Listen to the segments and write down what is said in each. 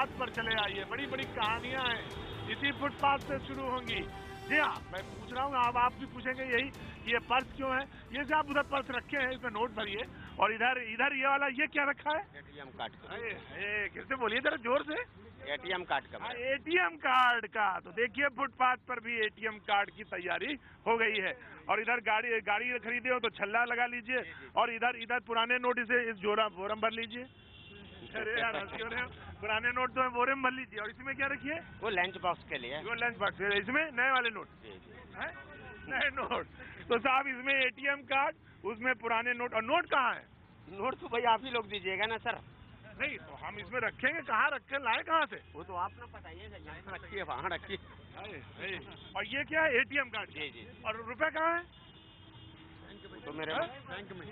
Footpath पर चले आइए। बड़ी बड़ी कहानियां हैं, इसी फुटपाथ से शुरू होंगी। जी हाँ, मैं पूछ रहा हूँ, आप भी पूछेंगे यही, ये पर्स क्यों है? ये जो आप उधर पर्स रखे हैं, इसमें नोट भरिए, और इधर इधर ये वाला ये क्या रखा है? एटीएम कार्ड का। फिर से बोलिए जरा जोर से। एटीएम कार्ड का। एटीएम कार्ड का। तो देखिए फुटपाथ पर भी एटीएम कार्ड की तैयारी हो गई है। और इधर गाड़ी खरीदे हो तो छल्ला लगा लीजिए, और इधर पुराने नोट इसे इस बोरम भर लीजिए। अरे यार हंसी हो रहे हो। पुराने नोट तो बोरे में भर लीजिए, और इसमें क्या रखिए? वो लंच बॉक्स के लिए। वो लंच बॉक्स है, इसमें नए वाले नोट है, नए नोट। तो साहब इसमें एटीएम कार्ड, उसमें पुराने नोट। और नोट कहाँ है? नोट तो भाई आप ही लोग दीजिएगा ना सर। नहीं तो हम इसमें रखेंगे, कहाँ रखे, लाए कहाँ से? वो तो आप ना बताइएगा, यहाँ रखिए वहाँ रखिए। और ये क्या है? ATM card. जी जी। और रुपए कहाँ है? तो मेरे बैंक में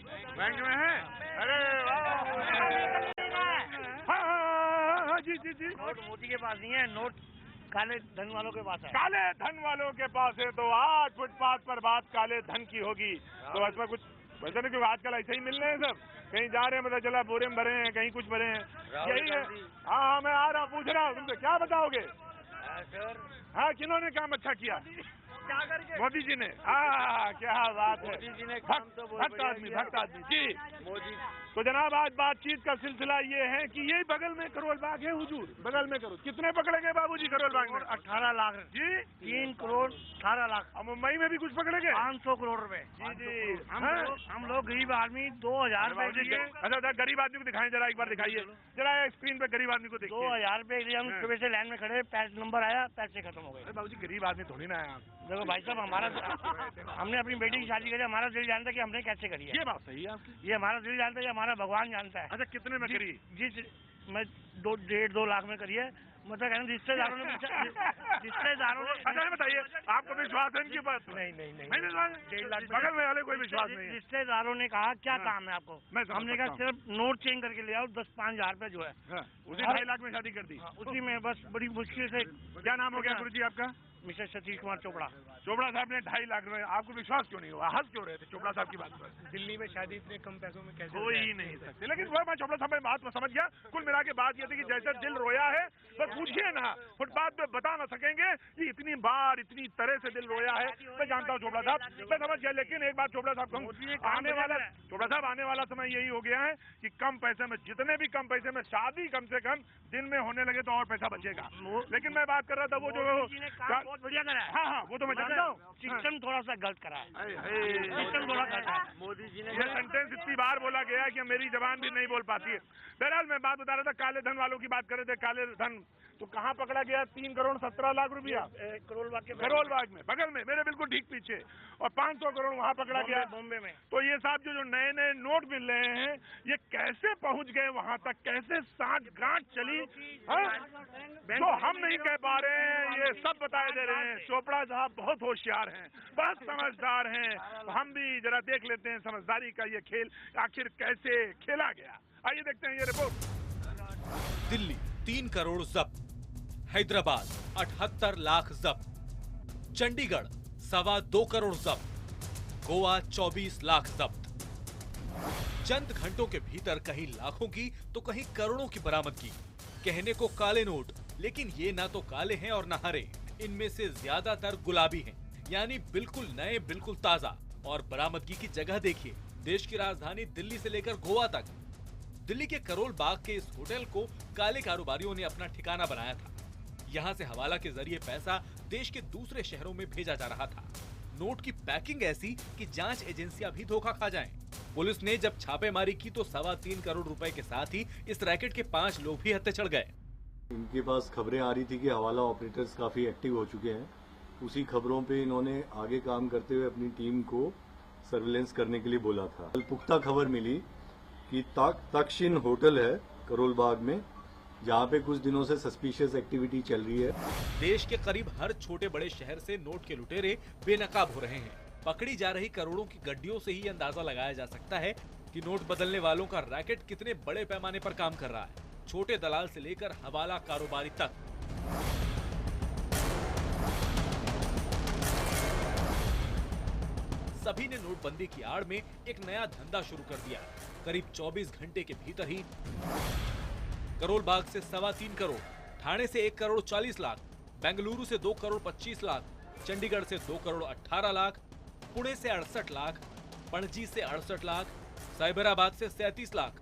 है। अरे हाँ, जी जी जी। नोट मोदी के पास नहीं है, नोट काले धन वालों के पास है। काले धन वालों के पास है। तो आज फुटपाथ पर बात काले धन की होगी। तो इसमें कुछ वैसे नहीं, क्योंकि आजकल ऐसे ही मिल रहे हैं सब, कहीं जा रहे हैं मतलब चला बोरे में भरे हैं, कहीं कुछ भरे हैं, यही है। हाँ मैं आ रहा, पूछ रहा हूँ तुमसे, क्या बताओगे? सर हाँ, किन्होंने काम अच्छा किया? क्या करके? मोदी जी ने। हाँ क्या बात है, मोदी जी ने काम तो बहुत भक्त आदमी जी। मोदी। तो जनाब आज बातचीत का सिलसिला ये है कि यही बगल में करोल बाग है हुजूर, बगल में करोल। कितने पकड़े गए बाबूजी करोल बाग में? 18 लाख जी। 3 करोड़ 18 लाख। और मुंबई में भी कुछ पकड़े गए? 500 करोड़ रुपए। जी जी। हम लोग गरीब आदमी 2000 रुपए दिए। अच्छा गरीब आदमी को दिखाएं जरा, एक बार दिखाइए जरा स्क्रीन पे गरीब आदमी को देखिए। 2000 रुपए लिए हम सुबह से लाइन में खड़े, पैसे नंबर आया, पैसे खत्म हो गए। बाबूजी गरीब आदमी थोड़ी ना है आप। देखो भाई साहब, हमने अपनी बेटी की शादी करी, हमारा दिल जानता है कि हमने कैसे करी है। ये बात सही है आपकी। ये हमारा दिल जानता है, ये हमारा भगवान जानता है। अच्छा कितने में करी? जी मैं 1.5-2 लाख में करी है। मतलब कहना रिश्तेदारों ने पूछा, रिश्तेदारों ने। अच्छा बताइए, आपको विश्वास है इनके पास? नहीं विश्वास। 1.5 लाख बगल में वाले कोई विश्वास नहीं है। रिश्तेदारों ने कहा क्या काम है आपको? हमने कहा सिर्फ नोट चेंज करके ले आओ, 10-5 हजार रुपए जो है। उसी 2.5 लाख में शादी कर दी? उसी में बस बड़ी मुश्किल से। क्या नाम हो गया गुरु जी आपका? मिस्टर सतीश कुमार चोपड़ा। चोपड़ा साहब ने 2.5 लाख रुपए, आपको विश्वास क्यों नहीं हुआ? हंस क्यों रहे थे चोपड़ा साहब की बात पर? दिल्ली में शादी इतने कम पैसों में कैसे? हो ही नहीं सकते। लेकिन मैं चोपड़ा साहब में बात समझ गया। कुल मिला के बात ये थी कि जैसा दिल रोया है बस पूछिए ना, फुटपाथ पे बता ना सकेंगे कि इतनी बार इतनी तरह से दिल रोया है। मैं जानता हूँ चोपड़ा साहब, मैं समझ गया। लेकिन एक बात चोपड़ा साहब कहूँ, आने वाला समय यही हो गया है कि कम पैसे में, जितने भी कम पैसे में शादी कम से कम दिन में होने लगे तो और पैसा बचेगा। लेकिन मैं बात कर रहा था वो जो बहुत बढ़िया करा है। हाँ वो तो मैं जानता हूँ। सिस्टम थोड़ा सा गलत करा है, सिस्टम थोड़ा गलत है। मोदी जी ने ये सेंटेंस इतनी बार बोला गया है कि मेरी जबान भी नहीं बोल पाती है। बहरहाल मैं बात बता रहा था, काले धन वालों की बात कर रहे थे। काले धन तो कहाँ पकड़ा गया? 3 करोड़ 17 लाख रुपया करोल बाग में, बगल में मेरे बिल्कुल ठीक पीछे। और 500 करोड़ वहाँ पकड़ा गया बॉम्बे में। तो ये साहब जो नए नए नोट मिल रहे हैं, ये कैसे पहुँच गए वहाँ तक? कैसे साठ गांठ चली? जो हम नहीं कह पा रहे हैं ये सब बताए दे रहे हैं। चोपड़ा साहब बहुत होशियार हैं, बहुत समझदार हैं। हम भी जरा देख लेते हैं समझदारी का ये खेल आखिर कैसे खेला गया। आइए देखते हैं ये रिपोर्ट। दिल्ली 3 करोड़ जब्त, हैदराबाद 78 लाख जब्त, चंडीगढ़ 2.25 करोड़ जब्त, गोवा 24 लाख जब्त। चंद घंटों के भीतर कहीं लाखों की तो कहीं करोड़ों की बरामदगी। कहने को काले नोट, लेकिन ये ना तो काले हैं और न हरे। इनमें से ज्यादातर गुलाबी हैं, यानी बिल्कुल नए, बिल्कुल ताजा। और बरामदगी की जगह देखिए, देश की राजधानी दिल्ली से लेकर गोवा तक। दिल्ली के करोल बाग के इस होटल को काले कारोबारियों ने अपना ठिकाना बनाया था। यहाँ से हवाला के जरिए पैसा देश के दूसरे शहरों में भेजा जा रहा था। नोट की पैकिंग ऐसी कि जांच एजेंसियां भी धोखा खा जाएं। पुलिस ने जब छापेमारी की तो 3.25 करोड़ रुपए के साथ ही इस रैकेट के 5 लोग भी हत्थे चढ़ गए। इनके पास खबरें आ रही थी कि हवाला ऑपरेटर्स काफी एक्टिव हो चुके हैं। उसी खबरों पे इन्होंने आगे काम करते हुए अपनी टीम को सर्विलेंस करने के लिए बोला था। कल पुख्ता खबर मिली कि तक्षिन होटल है करोल बाग में, जहाँ पे कुछ दिनों से सस्पिशियस एक्टिविटी चल रही है। देश के करीब हर छोटे बड़े शहर से नोट के लुटेरे बेनकाब हो रहे हैं। पकड़ी जा रही करोड़ों की गड्डियों से ही अंदाजा लगाया जा सकता है कि नोट बदलने वालों का रैकेट कितने बड़े पैमाने पर काम कर रहा है, छोटे दलाल से लेकर हवाला कारोबारी तक। सभी ने नोटबंदी की आड़ में एक नया धंधा शुरू कर दिया। करीब 24 घंटे के भीतर ही करोल बाग से 3.25 करोड़ ठाणे से 1 करोड़ 40 लाख, बेंगलुरु से 2 करोड़ 25 लाख, चंडीगढ़ से 2 करोड़ 18 लाख, पुणे से 68 लाख, पणजी से 68 लाख, साइबराबाद से 37 लाख,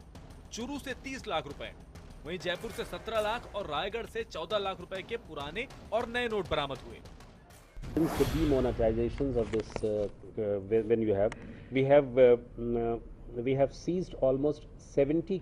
चूरू से 30 लाख रुपए, वहीं जयपुर से 17 लाख और रायगढ़ से 14 लाख रुपए के पुराने और नए नोट बरामद हुए। Since the demonetizations of this, when we have seized almost 70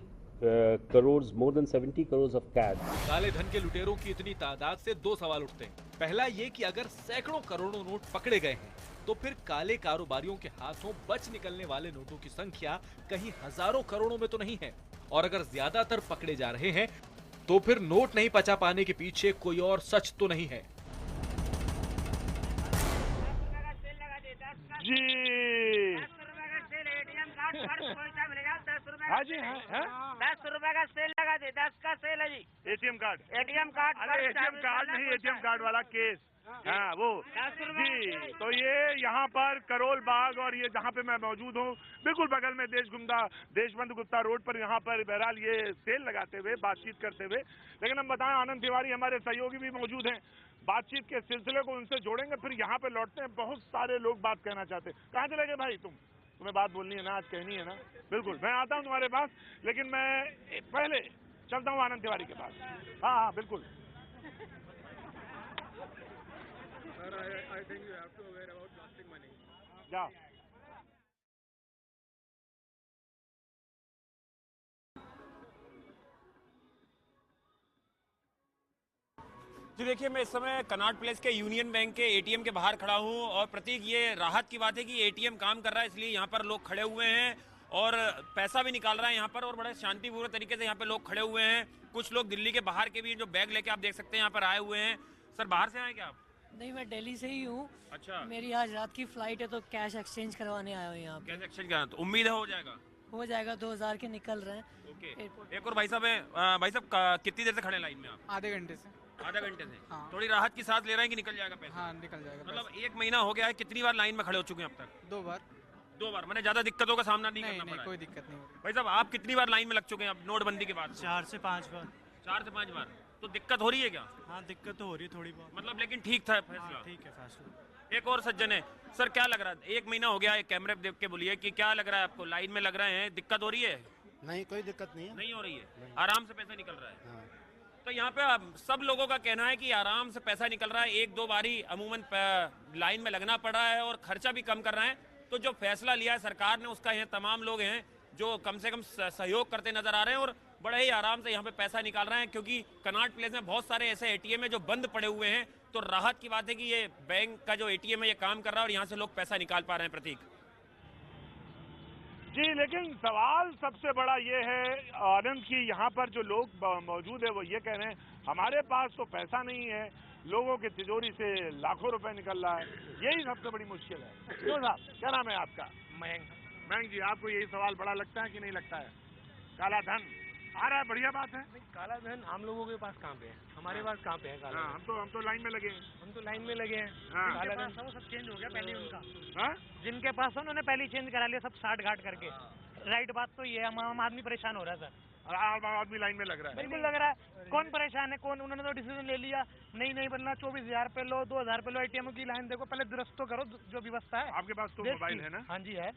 crores, more than 70 crores of cash. काले धन के लुटेरों की इतनी तादाद से दो सवाल उठते हैं। पहला ये कि अगर सैकड़ों करोड़ों नोट पकड़े गए हैं, तो फिर काले कारोबारियों के हाथों बच निकलने वाले नोटों की संख्या कहीं हजारों करोड़ों में तो नहीं है, और अगर ज्यादातर पकड़े जा रहे हैं, तो फिर नोट नहीं पचा पाने के पीछे कोई और सच तो नहीं है। जी हाँ जी हाँ 10 रुपए का सेल लगा दे, 10 का सेल है जी। एटीएम कार्ड अरे एटीएम कार्ड नहीं, एटीएम कार्ड वाला केस, हाँ वो जी। तो ये यहाँ पर करोल बाग और ये जहाँ पे मैं मौजूद हूँ बिल्कुल बगल में देशबंधु गुप्ता रोड पर, यहाँ पर बहरहाल ये सेल लगाते हुए बातचीत करते हुए। लेकिन हम बताएं, आनंद तिवारी हमारे सहयोगी भी मौजूद हैं, बातचीत के सिलसिले को उनसे जोड़ेंगे, फिर यहाँ पे लौटते हैं। बहुत सारे लोग बात कहना चाहते हैं। कहाँ चले गए भाई तुम्हें बात बोलनी है ना, आज कहनी है ना? बिल्कुल मैं आता हूँ तुम्हारे पास, लेकिन मैं पहले चलता हूँ आनंद तिवारी के पास। हाँ हाँ बिल्कुल। जाओ। जी देखिए, मैं इस समय कनॉट प्लेस के यूनियन बैंक के एटीएम के बाहर खड़ा हूं, और प्रतीक ये राहत की बात है कि एटीएम काम कर रहा है, इसलिए यहाँ पर लोग खड़े हुए हैं और पैसा भी निकाल रहा है यहाँ पर, और बड़े शांतिपूर्ण तरीके से यहाँ पे लोग खड़े हुए हैं। कुछ लोग दिल्ली के बाहर के भी जो बैग लेके आप देख सकते हैं यहाँ पर आए हुए हैं। सर बाहर से आए क्या आप? नहीं, मैं दिल्ली से ही हूँ। अच्छा, मेरी आज रात की फ्लाइट है, तो कैश एक्सचेंज करवाने आया हूँ यहाँ पे। कैश एक्सचेंज करना, तो उम्मीद है हो जाएगा? हो जाएगा, 2000 के निकल रहे हैं। ओके। एक और भाई साहब है, भाई साहब कितनी देर से खड़े लाइन में आप? आधे घंटे से। आधा घंटे से? हाँ। थोड़ी राहत की सांस ले रहे हैं कि निकल जाएगा पैसा? हाँ निकल जाएगा। मतलब 1 महीना हो गया है, कितनी बार लाइन में खड़े हो चुके हैं अब तक? 2 बार। 2 बार, मैंने ज्यादा दिक्कतों का सामना नहीं करना पड़ा? कोई दिक्कत नहीं होगी। भाई साहब आप कितनी बार लाइन में लग चुके हैं अब नोटबंदी के बाद? 4 से 5 बार। 4 से 5 बार। तो दिक्कत हो रही है क्या? हाँ दिक्कत तो हो रही है थोड़ी बहुत, मतलब लेकिन ठीक था फैसला? ठीक है फैसला। एक और सज्जन है, सर क्या लग रहा है, 1 महीना हो गया है, कैमरे पे देख के बोलिए कि क्या लग रहा है आपको? लाइन में लग रहे हैं, दिक्कत हो रही है? नहीं, कोई दिक्कत नहीं है। नहीं हो रही है, आराम से पैसा निकल रहा है। तो यहाँ पे सब लोगों का कहना है कि आराम से पैसा निकल रहा है, 1-2 बारी अमूमन लाइन में लगना पड़ रहा है और खर्चा भी कम कर रहे हैं। तो जो फैसला लिया है सरकार ने, उसका यहाँ तमाम लोग हैं जो कम से कम सहयोग करते नजर आ रहे हैं और बड़े ही आराम से यहाँ पे पैसा निकाल रहे हैं, क्योंकि कनॉट प्लेस में बहुत सारे ऐसे एटीएम है जो बंद पड़े हुए हैं। तो राहत की बात है कि ये बैंक का जो एटीएम है ये काम कर रहा है और यहाँ से लोग पैसा निकाल पा रहे हैं। प्रतीक जी, लेकिन सवाल सबसे बड़ा ये है आनंद की, यहाँ पर जो लोग मौजूद है वो ये कह रहे हैं हमारे पास तो पैसा नहीं है, लोगों की तिजोरी से लाखों रुपए निकल रहा है, यही सबसे बड़ी मुश्किल है। क्यों साहब, क्या नाम है आपका? मयंक जी, आपको यही सवाल बड़ा लगता है कि नहीं लगता है? काला धन आ रहा है, बढ़िया बात है। काला धन हम लोगों के पास कहाँ पे है? हमारे पास कहाँ पे है काला धन? हम तो लाइन में लगे हैं। हम तो लाइन में लगे हैं। काला धन वो सब चेंज हो गया पहले उनका। हाँ? जिनके पास है उन्होंने पहले चेंज करा लिया सब 60 घाट करके। राइट बात तो ये है, आम आदमी परेशान हो रहा है सर। आम आदमी लाइन में लग रहा है। बिल्कुल लग रहा है। कौन परेशान है? कौन? उन्होंने तो डिसीजन ले लिया, नहीं बनना, 24,000 पे लो, 2,000 पे लो। एटीएम की लाइन देखो, पहले दुरुस्त तो करो जो व्यवस्था है। आपके पास तो मोबाइल है ना? हाँ जी है।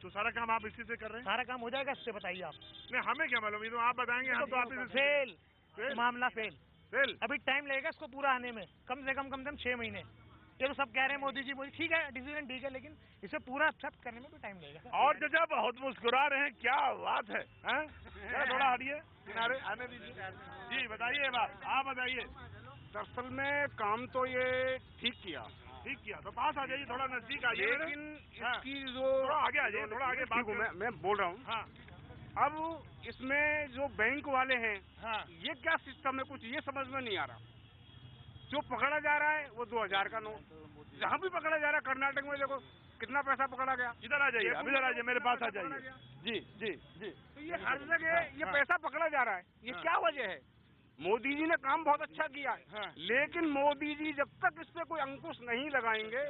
तो सारा काम आप इसी से कर रहे हैं? सारा काम हो जाएगा इससे, बताइए आप। नहीं, हमें क्या मालूम, ये तो आप बताएंगे। हम तो आप फेल मामला फेल। अभी टाइम लगेगा इसको पूरा आने में, कम से कम 6 महीने। ये तो सब कह रहे हैं मोदी जी ठीक है, डिसीजन ठीक है, लेकिन इसे पूरा एक्सेप्ट करने में भी टाइम लगेगा। और जब बहुत मुस्कुरा रहे हैं, क्या बात है? थोड़ा हटिए किनारे, आने दीजिए। जी बताइए बात, आप बताइए। दरअसल में काम तो ये ठीक किया, तो पास आ जाइए, थोड़ा नजदीक आइए। लेकिन इसकी जो थोड़ा आगे आ जाइए, थोड़ा आगे बात। मैं बोल रहा हूँ। हाँ। अब इसमें जो बैंक वाले हैं, हाँ। ये क्या सिस्टम है, कुछ ये समझ में नहीं आ रहा। जो पकड़ा जा रहा है वो 2000 का नोट, जहाँ भी पकड़ा जा रहा है, कर्नाटक में देखो कितना पैसा पकड़ा गया। इधर आ जाइए, अब इधर आ जाइए, मेरे पास आ जाइए। जी। तो ये हर जगह ये पैसा पकड़ा जा रहा है, ये क्या वजह है? मोदी जी ने काम बहुत अच्छा किया है, लेकिन मोदी जी जब तक इस पे कोई अंकुश नहीं लगाएंगे,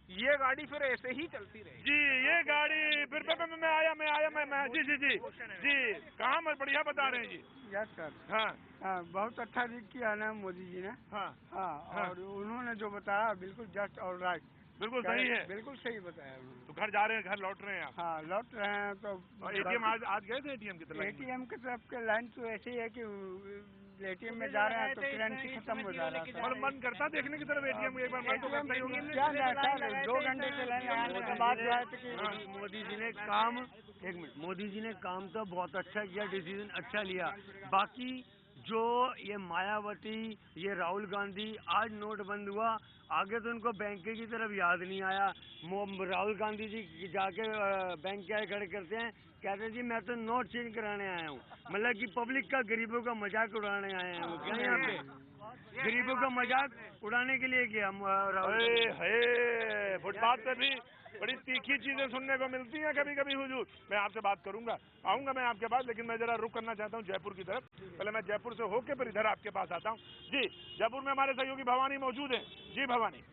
ये गाड़ी फिर ऐसे ही चलती रहेगी। जी ये गाड़ी फिर मैं आया जी जी जी जी कहाँ मैं बढ़िया बता रहे हैं जी। Yes sir. हाँ बहुत अच्छा किया ना मोदी जी ने। हाँ हाँ और उन्होंने जो बताया बिल्कुल जस्ट और राइट, बिल्कुल सही है, बिल्कुल सही बताया उन्होंने। तो घर जा रहे हैं, घर लौट रहे हैं आप? हाँ लौट रहे हैं। तो एटीएम आज गए थे एटीएम की तरफ? एटीएम की तरफ के लाइन तो ऐसी है कि एटीएम में जा रहे हैं तो करेंसी खत्म हो जा रहा है। और मन करता देखने की तरफ एटीएम एक बार मन तो करता ही होगा। क्या सर 2 घंटे के लाइन लगाने के बाद जो है कि मोदी जी ने काम, एक मिनट, मोदी जी ने काम तो बहुत अच्छा किया, डिसीजन अच्छा लिया। बाकी जो ये मायावती, ये राहुल गांधी, आज नोट बंद हुआ, आगे तो उनको बैंक की तरफ याद नहीं आया। राहुल गांधी जी जाके बैंक के आगे खड़े करते हैं, कहते जी मैं तो नोट चेंज कराने आया हूँ, मतलब कि पब्लिक का, गरीबों का मजाक उड़ाने आए हैं वो। क्या यहाँ पे गरीबों का मजाक उड़ाने के लिए किया राहुल? फुटपाथ पे भी बड़ी तीखी चीजें सुनने को मिलती हैं कभी कभी हुजूर। मैं आपसे बात करूंगा, आऊंगा मैं आपके पास, लेकिन मैं जरा रुक करना चाहता हूं जयपुर की तरफ। पहले मैं जयपुर से होके फिर इधर आपके पास आता हूं। जी जयपुर में हमारे सहयोगी भवानी मौजूद हैं। जी भवानी।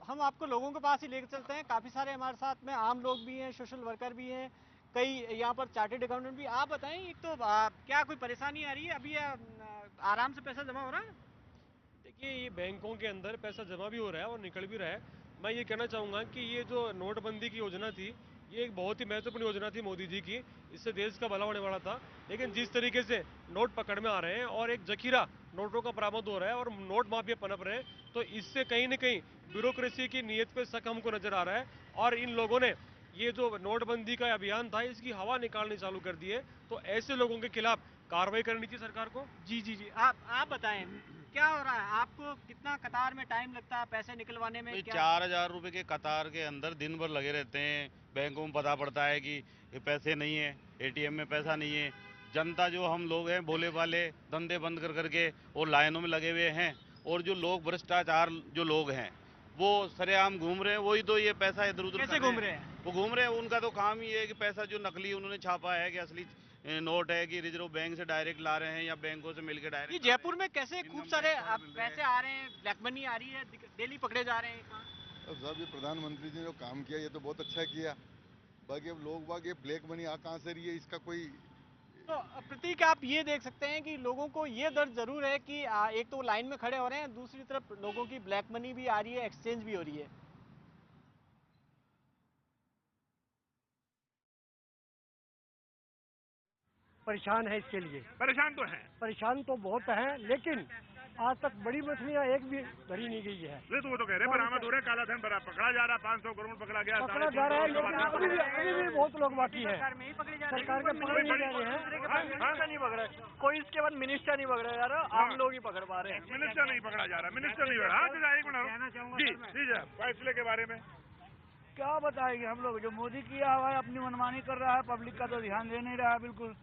हम आपको लोगों के पास ही लेकर चलते हैं। काफी सारे हमारे साथ में आम लोग भी हैं, सोशल वर्कर भी हैं, कई यहाँ पर चार्टेड अकाउंटेंट भी। आप बताएं, एक तो क्या कोई परेशानी आ रही है अभी? आराम से पैसा जमा हो रहा है? देखिए ये बैंकों के अंदर पैसा जमा भी हो रहा है और निकल भी रहा है। मैं ये कहना चाहूँगा कि ये जो नोटबंदी की योजना थी, ये एक बहुत ही महत्वपूर्ण योजना थी मोदी जी की। इससे देश का भला होने वाला था। लेकिन जिस तरीके से नोट पकड़ में आ रहे हैं और एक जखीरा नोटों का बरामद हो रहा है और नोट माफिया पनप रहे हैं, तो इससे कहीं न कहीं ब्यूरोक्रेसी की नीयत पे शक हमको नजर आ रहा है। और इन लोगों ने ये जो नोटबंदी का अभियान था, इसकी हवा निकालनी चालू कर दी है। तो ऐसे लोगों के खिलाफ कार्रवाई करनी चाहिए सरकार को। जी जी जी, आप बताएं क्या हो रहा है? आपको कितना कतार में टाइम लगता है पैसे निकलवाने में? 4,000 रुपए के कतार के अंदर दिन भर लगे रहते हैं। बैंकों में पता पड़ता है कि ये पैसे नहीं है, एटीएम में पैसा नहीं है। जनता जो हम लोग हैं भोले वाले, धंधे बंद कर करके और लाइनों में लगे हुए हैं। और जो लोग भ्रष्टाचार जो लोग हैं वो सरेआम घूम रहे हैं। वही तो ये पैसा इधर उधर कैसे घूम रहे हैं? वो घूम रहे हैं। उनका तो काम ही है कि पैसा जो नकली उन्होंने छापा है कि असली नोट है कि रिजर्व बैंक से डायरेक्ट ला रहे हैं या बैंकों से मिलकर डायरेक्ट। ये जयपुर में कैसे खूब सारे पैसे आ रहे हैं, ब्लैक मनी आ रही है, डेली पकड़े जा रहे हैं? अब साहब ये प्रधानमंत्री जी ने जो काम किया ये तो बहुत अच्छा किया। बाकी अब लोग बाग ये ब्लैक मनी आ कहाँ से रही है, इसका कोई तो प्रतीक आप ये देख सकते हैं कि लोगों को ये दर्द जरूर है कि एक तो लाइन में खड़े हो रहे हैं, दूसरी तरफ लोगों की ब्लैक मनी भी आ रही है, एक्सचेंज भी हो रही है। परेशान है इसके लिए। परेशान तो है, परेशान तो बहुत है, लेकिन आज तक बड़ी मछलियाँ एक भी भरी नहीं गई है। तो वो तो कह रहे हैं बरामद हो रहे हैं, काला धन पकड़ा जा रहा है, 500 करोड़ पकड़ा गया, पकड़ा जा रहा है, लेकिन अभी भी बहुत लोग बाकी है। सरकार के पकड़े नहीं जा रहे हैं, नहीं पकड़ा कोई, इसके बाद मिनिस्टर नहीं पकड़ा जा रहा, आम लोग ही पकड़ पा रहे हैं। मिनिस्टर नहीं पकड़ा जा रहा, मिनिस्टर नहीं पकड़ा। एक मिनट जी जी फैसले के बारे में क्या बताएंगे हम लोग? जो मोदी किया हुआ है अपनी मनमानी कर रहा है, पब्लिक का तो ध्यान दे नहीं रहा है बिल्कुल।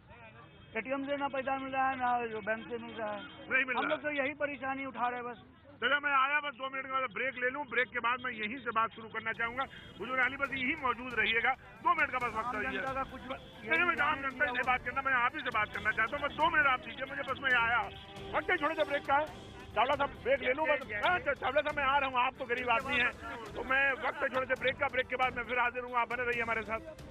एटीएम से ना पैसा मिल रहा है ना जो बैंक से मिल रहा है, नहीं मिल रहा। हम लोग तो यही परेशानी उठा रहे हैं बस। चलो मैं आया, बस 2 मिनट के बाद ब्रेक ले लूं। ब्रेक के बाद मैं यहीं से बात शुरू करना चाहूंगा। हुजूर अली बस यहीं मौजूद रहिएगा, 2 मिनट का बस वक्त है। मैं आम जनता से बात करना, मैं आप ही से बात करना चाहता हूँ। बस 2 मिनट आप दीजिए मुझे, बस मैं आया। वक्त छोटे से ब्रेक का है, चावला साहब ब्रेक ले लूँ बस। चावला साहब मैं आ रहा हूँ, आप तो गरीब आदमी हैं, तो मैं वक्त छोटे से ब्रेक का, ब्रेक के बाद मैं फिर हाजिर हूँ। आप बने रहिए हमारे साथ।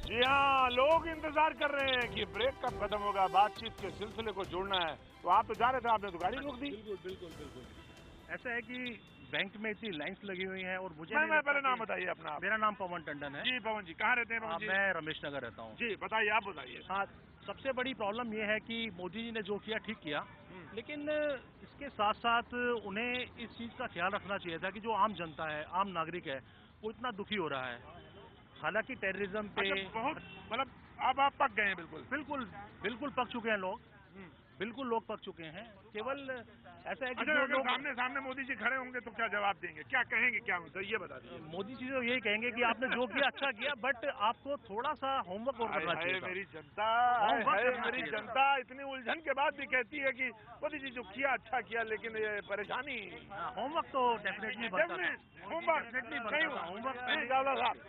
जी हाँ, लोग इंतजार कर रहे हैं कि ब्रेक कब खत्म होगा, बातचीत के सिलसिले को जोड़ना है। तो आप तो जा रहे थे, आपने तो गाड़ी रोक दी। बिल्कुल। ऐसा है कि बैंक में इतनी लाइंस लगी हुई हैं और मुझे मैं पहले नाम बताइए अपना। मेरा नाम पवन टंडन है। जी पवन जी, कहाँ रहते हैं पवन जी? मैं रमेश नगर रहता हूँ। जी बताइए, आप बताइए। हाँ, सबसे बड़ी प्रॉब्लम ये है कि मोदी जी ने जो किया ठीक किया, लेकिन इसके साथ साथ उन्हें इस चीज का ख्याल रखना चाहिए था कि जो आम जनता है, आम नागरिक है, वो इतना दुखी हो रहा है। हालांकि टेररिज्म पे बहुत मतलब अब आप पक गए हैं। बिल्कुल बिल्कुल बिल्कुल पक चुके हैं लोग। बिल्कुल लोग पक चुके हैं। केवल ऐसा है कि अच्छा, जो अगर लोग सामने मोदी जी खड़े होंगे तो क्या जवाब देंगे, क्या कहेंगे, क्या उनसे ये बता दीजिए। मोदी जी तो यही कहेंगे कि आपने जो किया अच्छा किया, बट आपको थोड़ा सा होमवर्क और करना चाहिए था। मेरी जनता, मेरी जनता इतनी उलझन के बाद भी कहती है कि मोदी जी जो किया अच्छा किया, लेकिन ये परेशानी होमवर्क तो डेफिनेटली बनता है। होमवर्क नहीं हुआ। होमवर्क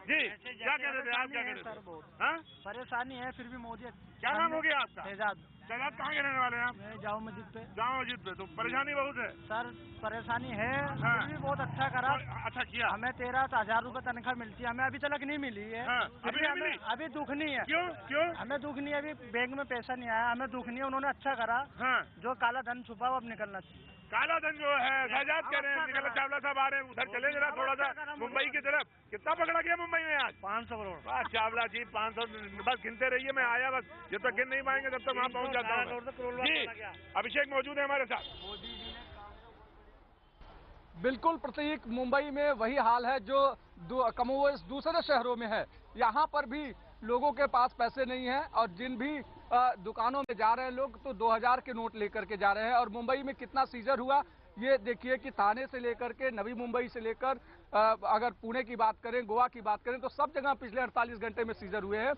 जी क्या कह रहे थे आप, क्या कह रहे थे? हाँ? परेशानी है, फिर भी मोदी। क्या नाम हो गया आपका? शहजाद। शहजाद कहाँ के रहने वाले हैं आप? मैं जाऊँ मस्जिद पे। जाऊँ मस्जिद पे, तो परेशानी बहुत है सर, परेशानी है, हाँ। फिर भी बहुत अच्छा करा। अच्छा किया। हमें 13,000 रुपए तनख्वाह मिलती है, हमें अभी तक नहीं मिली है। हाँ, फिर भी हमें अभी दुख नहीं है। क्यों? हमें दुख नहीं है, अभी बैंक में पैसा नहीं आया, हमें दुख नहीं है। उन्होंने अच्छा करा। हाँ। जो काला धन छुपा वो अब निकलना चाहिए। काला धन जो है शहजाद कह रहे हैं, निकल चावला साहब आ रहे हैं, उधर चले जरा थोड़ा सा मुंबई की तरफ। कितना पकड़ा गया मुंबई में आज? 500 करोड़। वाह चावला जी, 500 बस गिनते रहिए, मैं आया बस, जब तक गिन नहीं पाएंगे तब तक वहाँ पहुँच जाता हूँ जी। अभिषेक मौजूद है हमारे साथ। बिल्कुल प्रतीक, मुंबई में वही हाल है जो कमोवेश दूसरे शहरों में है। यहाँ पर भी लोगों के पास पैसे नहीं है और जिन भी दुकानों में जा रहे हैं लोग तो 2000 के नोट लेकर के जा रहे हैं। और मुंबई में कितना सीजर हुआ ये देखिए कि थाने से लेकर के नवी मुंबई से लेकर अगर पुणे की बात करें, गोवा की बात करें तो सब जगह पिछले 48 घंटे में सीजर हुए हैं।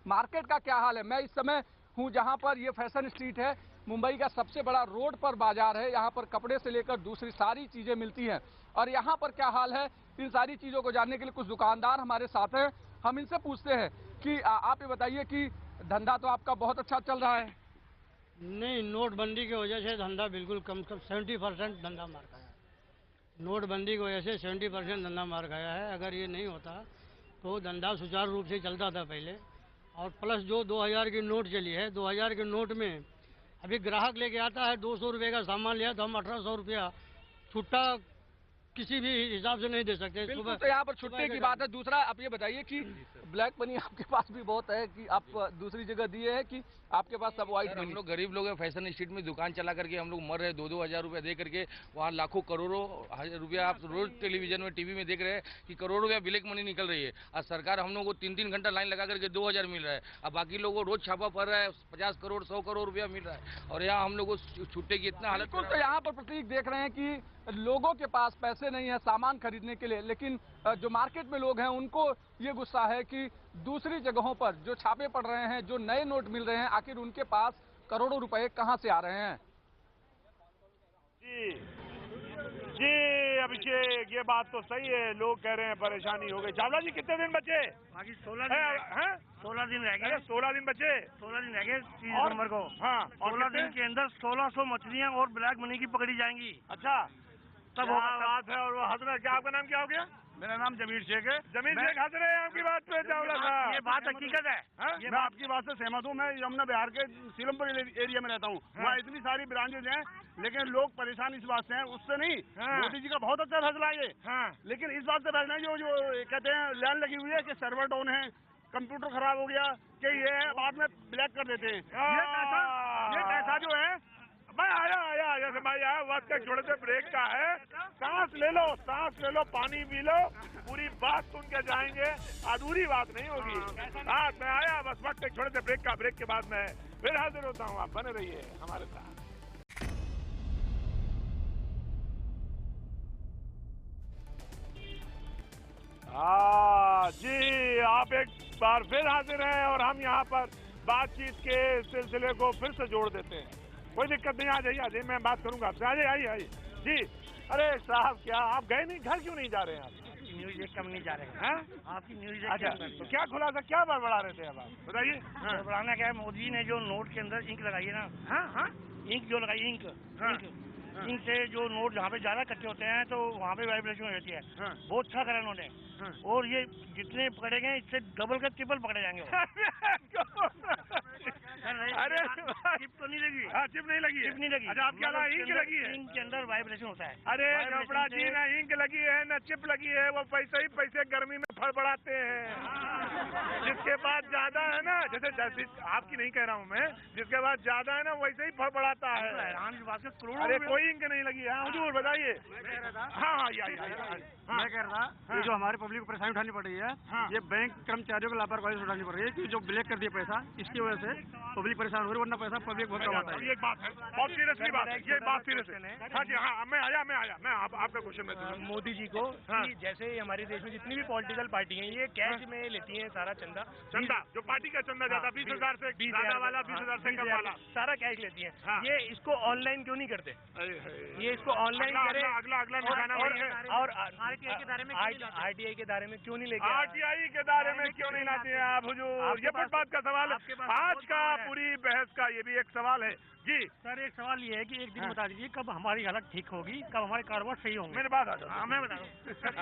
मार्केट का क्या हाल है? मैं इस समय हूँ जहाँ पर ये फैशन स्ट्रीट है, मुंबई का सबसे बड़ा रोड पर बाजार है। यहाँ पर कपड़े से लेकर दूसरी सारी चीजें मिलती हैं। और यहाँ पर क्या हाल है, इन सारी चीजों को जानने के लिए कुछ दुकानदार हमारे साथ हैं। हम इनसे पूछते हैं कि आप ये बताइए कि धंधा तो आपका बहुत अच्छा चल रहा है। नहीं, नोटबंदी की वजह से धंधा बिल्कुल कम 70% धंधा मार खाया है। नोटबंदी की वजह से 70% धंधा मार खाया है। अगर ये नहीं होता तो धंधा सुचारू रूप से चलता था पहले। और प्लस जो 2000 की नोट चली है, 2000 के नोट में अभी ग्राहक लेके आता है 200 रुपये का सामान लिया तो हम 1800 रुपया छुट्टा किसी भी हिसाब से नहीं दे सकते। बिल्कुल, तो यहाँ पर छुट्टे की बात है। दूसरा आप ये बताइए कि ब्लैक मनी आपके पास भी बहुत है कि आप दूसरी जगह दिए है कि आपके पास सब व्हाइट मनी? हम लोग गरीब लोग हैं, फैशन स्ट्रीट में दुकान चला करके हम लोग मर रहे हैं। 2-2 हज़ार रुपया दे करके वहाँ लाखों करोड़ों रुपया आप रोज टेलीविजन में टीवी में देख रहे हैं कि करोड़ों रुपया ब्लैक मनी निकल रही है। और सरकार हम लोग को 3-3 घंटा लाइन लगा करके 2000 मिल रहा है। अब बाकी लोगों को रोज छापा पड़ रहा है, 50 करोड़ 100 करोड़ रुपया मिल रहा है और यहाँ हम लोग को छुट्टे की इतना हालत। तो यहाँ पर प्रतीक देख रहे हैं कि लोगों के पास पैसे नहीं है सामान खरीदने के लिए, लेकिन जो मार्केट में लोग हैं उनको ये गुस्सा है कि दूसरी जगहों पर जो छापे पड़ रहे हैं, जो नए नोट मिल रहे हैं, आखिर उनके पास करोड़ों रुपए कहां से आ रहे हैं। जी अभिषेक, ये बात तो सही है, लोग कह रहे हैं परेशानी हो गई। चावला जी कितने दिन बचे? बाकी 16 दिन रह गए। 16 दिन बचे। 16 दिन रह गए 30 दिसंबर को। हाँ, 16 दिन के अंदर 1600 मछलियाँ और ब्लैक मनी की पकड़ी जाएंगी। अच्छा, तब बात है। और वो हंस रहे, क्या आपका नाम क्या हो गया? मेरा नाम जमीर शेख है। जमीर शेख हंस रहे हैं आपकी बात पे चावला साहब। ये बात हकीकत है। मैं आपकी बात से सहमत हूँ। मैं यमुना बिहार के सीलमपुर एरिया में रहता हूँ। वहाँ इतनी सारी ब्रांचेज हैं, लेकिन लोग परेशान इस बात से हैं, उससे नहीं। मोदी जी का बहुत अच्छा फैसला है ये, लेकिन इस बात से फैसला है जो कहते हैं लाइन लगी हुई है कि सर्वर डाउन है, कंप्यूटर खराब हो गया कि ये है, बाद में ब्लैक कर देते हैं। ये पैसा जो है, मैं आया भाई आया, वक्त का छोड़े से ब्रेक का है। सांस ले लो, पानी पी लो, पूरी बात सुन के जाएंगे, अधूरी बात नहीं होगी। हाँ, मैं आया बस वक्त एक छोड़े से ब्रेक का, ब्रेक के बाद मैं फिर हाजिर होता हूँ। आप बने रहिए हमारे साथ। जी आप एक बार फिर हाजिर हैं और हम यहाँ पर बातचीत के सिलसिले को फिर से जोड़ देते हैं। कोई दिक्कत नहीं, आ जाइए, मैं बात करूंगा आपसे। आइए जी। अरे साहब, क्या आप गए नहीं, घर क्यों नहीं जा रहे हैं आप? न्यूज एक कम नहीं जा रहे हैं। आपकी न्यूज अच्छा, तो क्या खुलासा, क्या बड़बड़ा रहे थे अब आप बताइए? बड़बड़ाना क्या है, मोदी जी ने जो नोट के अंदर इंक लगाई है ना, इंक जो लगाई, इंक से जो नोट जहाँ पे ज्यादा इकट्ठे होते हैं तो वहाँ पे वाइब्रेशन हो जाती है। बहुत अच्छा करा उन्होंने। और ये जितने पकड़े गए इससे डबल का ट्रिपल पकड़े जाएंगे। अरे चिप तो नहीं लगी? चिप नहीं लगी। चिप नहीं लगी। अच्छा, आपके यहाँ इंक लगी है? इंक के अंदर वाइब्रेशन होता है। अरे कपड़ा जी, ना इंक लगी है ना चिप लगी है, वो पैसे ही पैसे गर्मी में फड़फड़ाते हैं। जिसके पास ज्यादा है ना, जैसे आपकी नहीं कह रहा हूँ मैं, जिसके पास ज्यादा है ना वैसे ही बढ़ाता है। अरे कोई इनके नहीं लगी है। हुजूर बताइए। हाँ, मैं कह रहा था ये जो हमारे पब्लिक को परेशानी उठानी पड़ रही है, ये बैंक कर्मचारियों को लापरवाही से उठानी पड़ रही है कि जो ब्लैक कर दिया पैसा, इसकी वजह से पब्लिक परेशान हो रही है, वरना पैसा पब्लिक बहुत कमाता है। ये एक बात है, बहुत सीरियसली बात है, ये बात सीरियस है। हाँ जी, हाँ, मैं आपका क्वेश्चन में मोदी जी को कि जैसे हमारे देश में जितनी भी पॉलिटिकल पार्टी हैं, ये कैश में लेती हैं सारा चंदा जो पार्टी का चंदा जाता 20,000 से 20,000 वाला, 20,000 से कम वाला सारा कैश लेती हैं। ये इसको ऑनलाइन क्यों नहीं करते? ये इसको ऑनलाइन करें। अगला निशाना वही है। और आरटीआई के दायरे में क्यों नहीं लेके? आरटीआई के दायरे में क्यों नहीं लाते हैं आप हुजूर? ये फुटपाथ का सवाल है आज का, पूरी बहस का ये भी एक सवाल है जी। सर एक सवाल ये है कि एक दिन बता दीजिए कब हमारी हालत ठीक होगी, कब हमारे कारोबार सही होंगे? मेरे पास आ जाओ। हाँ मैं बता दूँ।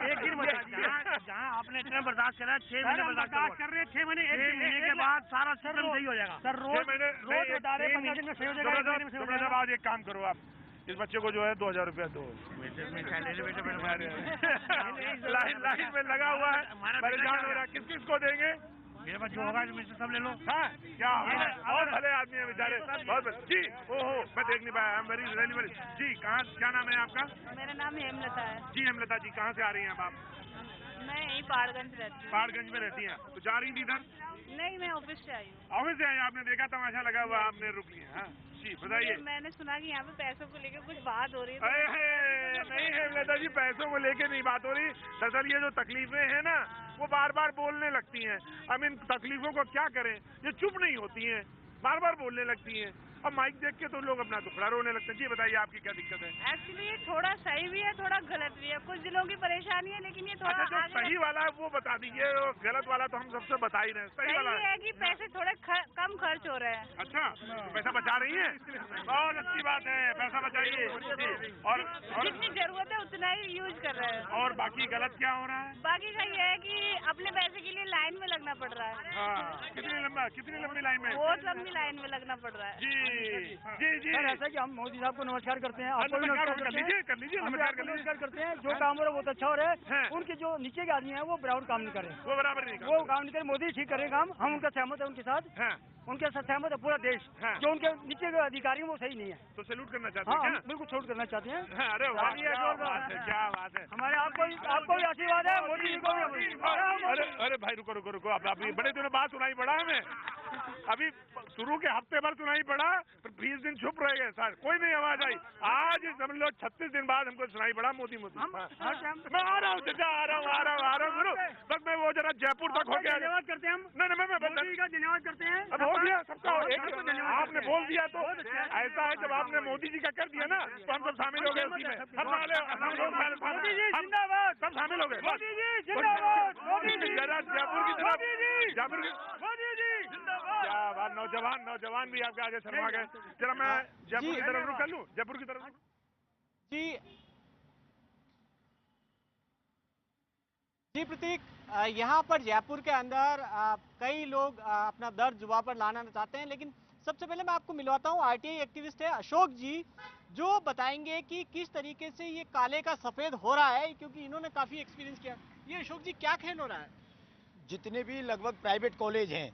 एक दिन बता दीजिए, जहाँ आपने इतना बर्दाश्त करा 6 महीने बर्दाश्त कर रहे हैं, 6 महीने, 1 महीने के बाद सारा सिस्टम सही हो जाएगा। सर रोज बता रहे 15 दिन में सही हो जाएगा। आज एक काम करो आप, इस बच्चे को जो है 2,000 रुपया दो। लाइन में लगा हुआ है, परेशान हो रहा है, किस किस को देंगे? मेरे पास जो होगा सब ले लो। हाँ क्या बहुत भले आदमी है बेचारे, बहुत जी। ओहो मैं देख नहीं पाया, वेरी जी। कहाँ, क्या नाम है आपका? मेरा नाम हेमलता है। जी हेमलता जी, कहाँ से आ रही हैं आप? मैं यही पहाड़गंज रहती हूँ। पहाड़गंज में रहती हैं, तो जा रही थी इधर? नहीं, मैं ऑफिस से आई हूँ। ऑफिस से आई? आपने देखा तमाशा लगा हुआ, आपने रुक लिया? हाँ जी बताइए। मैंने सुना कि यहाँ पे पैसों को लेकर कुछ बात हो रही है। नहीं हेमलता जी, पैसों को लेके नहीं बात हो रही। दरअसल ये जो तकलीफें हैं ना, वो बार बार बोलने लगती हैं। अब इन तकलीफों को क्या करें, ये चुप नहीं होती हैं, बार बार बोलने लगती हैं। अब माइक देख के तो लोग अपना दुखड़ा रोने लगते हैं। जी बताइए आपकी क्या दिक्कत है? एक्चुअली ये थोड़ा सही भी है, थोड़ा गलत भी है। कुछ दिनों की परेशानी है, लेकिन ये थोड़ा अच्छा, जो सही वाला है वो बता दीजिए, गलत वाला तो हम सबसे बता ही रहे हैं। सही वाला है कि पैसे थोड़े कम खर्च हो रहे हैं। अच्छा, तो पैसा बचा रही है, बहुत अच्छी बात है, पैसा बचाइए। और जितनी जरूरत है उतना ही यूज कर रहे हैं। और बाकी गलत क्या हो रहा है? बाकी का ये है कि अपने पैसे के लिए लाइन में लगना पड़ रहा है। हाँ, कितनी लंबी लाइन में? बहुत लंबी लाइन में लगना पड़ रहा है। जी। सर ऐसा कि हम मोदी साहब को नमस्कार करते हैं, आपको भी नमस्कार कर लीजिए, नमस्कार करते हैं। जो काम हो रहा है बहुत अच्छा हो रहा है। उनके जो नीचे के आदमी है वो बराबर काम नहीं कर रहे, वो बराबर नहीं, वो काम नहीं करे। मोदी ठीक कर रहे काम, हम उनका सहमत है, उनके साथ उनके साथ सहमत है पूरा देश। जो उनके नीचे के अधिकारी हैं वो सही नहीं है, तो सैल्यूट करना चाहते हैं। हाँ बिल्कुल सैल्यूट करना चाहते हैं। अरे क्या बात है। हमारे आपको भी आशीर्वाद है, मोदी जी को भी। अरे भाई रुको, अब अभी बड़े दिनों बाद सुनाई पड़ा हमें, अभी शुरू के हफ्ते भर सुनाई पड़ा, फिर 20 दिन चुप रह गए सर, कोई नहीं आवाज आई। आज समझ लो 36 दिन बाद हमको सुनाई पड़ा मोदी। मैं आ रहा हूँ चाचा, आ रहा हूँ गुरु। बस मैं वो जरा जयपुर तक हो गया। धन्यवाद करते हैं हम। नहीं मैं मोदी का धन्यवाद करते हैं। अब हो गया सबका, आपने बोल दिया तो ऐसा है, जब आपने मोदी जी का कर दिया ना तो हम सब शामिल हो गए उसी में। मोदी जी जिंदाबाद, सब शामिल हो गए। मोदी जी जिंदाबाद, मोदी जी जरा जयपुर की तरफ, मोदी जी जिंदाबाद। क्या बात, नौजवान भी आपके आगे शर्मा गए। जरा मैं जयपुर की तरफ रुक कर लूँ, जयपुर की तरफ जी प्रतीक, यहाँ पर जयपुर के अंदर कई लोग अपना दर्द जुबान पर लाना चाहते हैं, लेकिन सबसे पहले मैं आपको मिलवाता हूँ आरटीआई एक्टिविस्ट है अशोक जी, जो बताएंगे कि किस तरीके से ये काले का सफेद हो रहा है, क्योंकि इन्होंने काफी एक्सपीरियंस किया। ये अशोक जी क्या खेल हो रहा है? जितने भी लगभग प्राइवेट कॉलेज हैं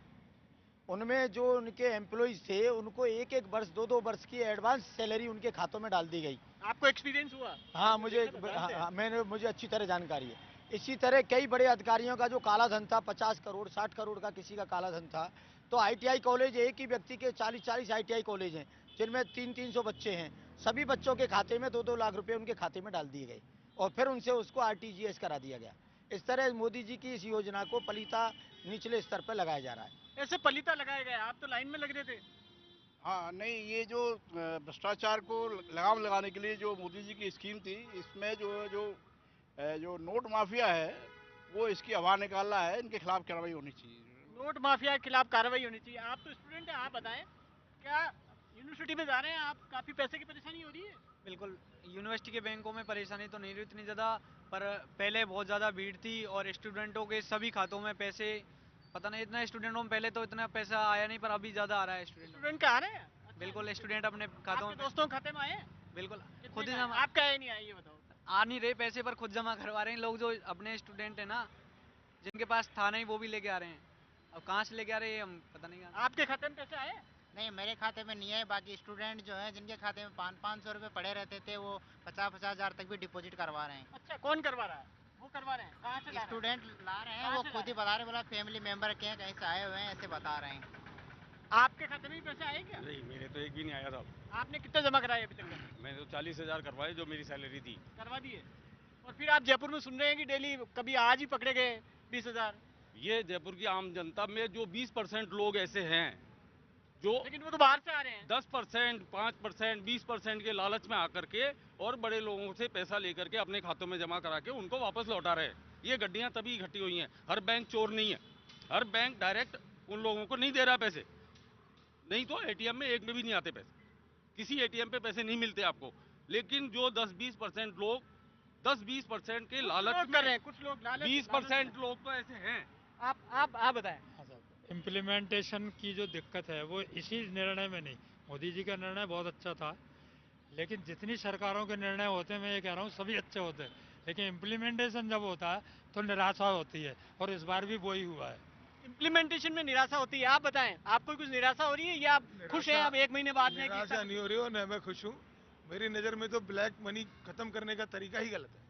उनमें जो उनके एम्प्लॉइज थे उनको 1-1 वर्ष 2-2 वर्ष की एडवांस सैलरी उनके खातों में डाल दी गई। आपको एक्सपीरियंस हुआ? हाँ मुझे अच्छी तरह जानकारी है। इसी तरह कई बड़े अधिकारियों का जो काला धन था, 50 करोड़ 60 करोड़ का किसी का काला धन था। तो आईटीआई कॉलेज एक ही व्यक्ति के 40 आईटीआई कॉलेज हैं जिनमें 300 बच्चे हैं। सभी बच्चों के खाते में 2-2 लाख रुपए उनके खाते में डाल दिए गए और फिर उनसे उसको आरटीजीएस करा दिया गया। इस तरह मोदी जी की इस योजना को पलीता निचले स्तर पर लगाया जा रहा है। ऐसे पलीता लगाया गया, आप तो लाइन में लग रहे थे। हाँ नहीं, ये जो भ्रष्टाचार को लगाम लगाने के लिए जो मोदी जी की स्कीम थी, इसमें जो नोट माफिया है वो इसकी हवा निकाल रहा है। इनके खिलाफ कार्रवाई होनी चाहिए। नोट माफिया के खिलाफ कार्रवाई होनी चाहिए। आप तो स्टूडेंट हैं, आप बताएं, क्या यूनिवर्सिटी में जा रहे हैं आप, काफी पैसे की परेशानी हो रही है? बिल्कुल, यूनिवर्सिटी के बैंकों में परेशानी तो नहीं रही उतनी ज़्यादा, पर पहले बहुत ज़्यादा भीड़ थी और स्टूडेंटों के सभी खातों में पैसे, पता नहीं इतना स्टूडेंटों में पहले तो इतना पैसा आया नहीं, पर अभी ज़्यादा आ रहा है। स्टूडेंट का आ रहे हैं? बिल्कुल, स्टूडेंट अपने खातों में, दोस्तों खाते में आए? बिल्कुल, खुद ही जमा। आपका है नहीं आया, ये बताओ। आ नहीं रहे पैसे, पर खुद जमा करवा रहे हैं लोग, जो अपने स्टूडेंट है ना, जिनके पास था नहीं वो भी लेके आ रहे हैं। अब कहाँ से लेके आ रहे हैं हम पता नहीं। आपके खाते में पैसे आए? नहीं, मेरे खाते में नहीं है। बाकी स्टूडेंट जो है जिनके खाते में 500 रुपए पड़े रहते थे वो 50-50 हजार तक भी डिपॉजिट करवा रहे हैं। अच्छा, कौन करवा रहा है? वो करवा रहे हैं? कहाँ से ला रहे हैं? स्टूडेंट ला रहे हैं, वो खुद ही बता रहे, बोला फैमिली मेंबर के हैं, कहीं से आए हुए हैं, ऐसे बता रहे हैं। आपके खाते में भी पैसे आए क्या? नहीं, मेरे तो एक भी नहीं आया था। आपने कितना जमा कराए अभी तक? मैंने तो 40,000 करवाए जो मेरी सैलरी थी। करवा दिए। और फिर आप जयपुर में सुन रहे हैं कि डेली कभी आज ही पकड़े गए 20,000। ये जयपुर की आम जनता में जो 20% लोग ऐसे हैं जो, लेकिन वो तो बाहर से आ रहे हैं। 10%, 5%, 20% के लालच में आकर के और बड़े लोगों से पैसा लेकर के अपने खातों में जमा करा के उनको वापस लौटा रहे हैं। ये गड्डियां तभी इकट्ठी हुई हैं। हर बैंक चोर नहीं है, हर बैंक डायरेक्ट उन लोगों को नहीं दे रहा पैसे। नहीं तो एटीएम में एक में भी नहीं आते पैसे, किसी एटीएम पे पैसे नहीं मिलते आपको। लेकिन जो 10-20% लोग 10-20% के लालच कर रहे हैं, कुछ लोग 20% लोग तो ऐसे हैं। आप बताएं। इम्प्लीमेंटेशन की जो दिक्कत है वो इसी निर्णय में नहीं, मोदी जी का निर्णय बहुत अच्छा था, लेकिन जितनी सरकारों के निर्णय होते हैं मैं ये कह रहा हूँ सभी अच्छे होते हैं, लेकिन इम्प्लीमेंटेशन जब होता है तो निराशा होती है, और इस बार भी वही हुआ है। इम्प्लीमेंटेशन में निराशा होती है। आप बताएं, आपको कुछ निराशा हो रही है या आप खुश हैं? अब 1 महीने बाद में निराशा नहीं हो रही हो न मैं खुश हूँ। मेरी नज़र में तो ब्लैक मनी खत्म करने का तरीका ही गलत है।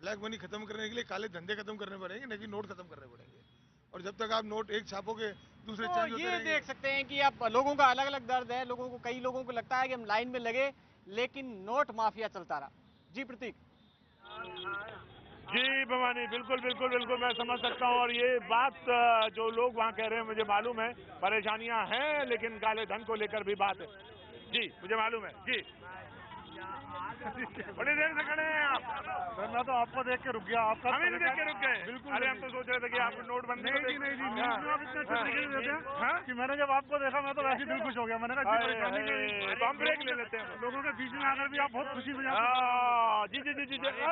ब्लैक मनी खत्म करने के लिए काले धंधे खत्म करने पड़ेंगे, न कि नोट खत्म करने पड़ेंगे। और जब तक आप नोट एक छापोगे दूसरे तो चेंज होते ये रहेंगे। देख सकते हैं कि आप लोगों का अलग अलग दर्द है। कई लोगों को लगता है कि हम लाइन में लगे लेकिन नोट माफिया चलता रहा। जी प्रतीक। जी भवानी, बिल्कुल बिल्कुल बिल्कुल मैं समझ सकता हूँ। और ये बात जो लोग वहाँ कह रहे हैं मुझे मालूम है, परेशानियां हैं, लेकिन काले धन को लेकर भी बात है। जी मुझे मालूम है। जी बड़ी देर से खड़े हैं आप। सर मैं तो आपको देख के रुक गया। आपका हम ही नहीं देख के रुक गए। बिल्कुल। अरे हम तो सोच रहे थे कि आप नोटबंदी को नहीं, आप इतने अच्छे तरीके से देते हैं कि मैंने जब आपको देखा मैं तो वैसे ही दिल खुश हो गया। मैंने कहा तो हम ब्रेक ले लेते हैं। लोगों के बीच में आकर भी आप बहुत खुशी में जी जी जी जी नहीं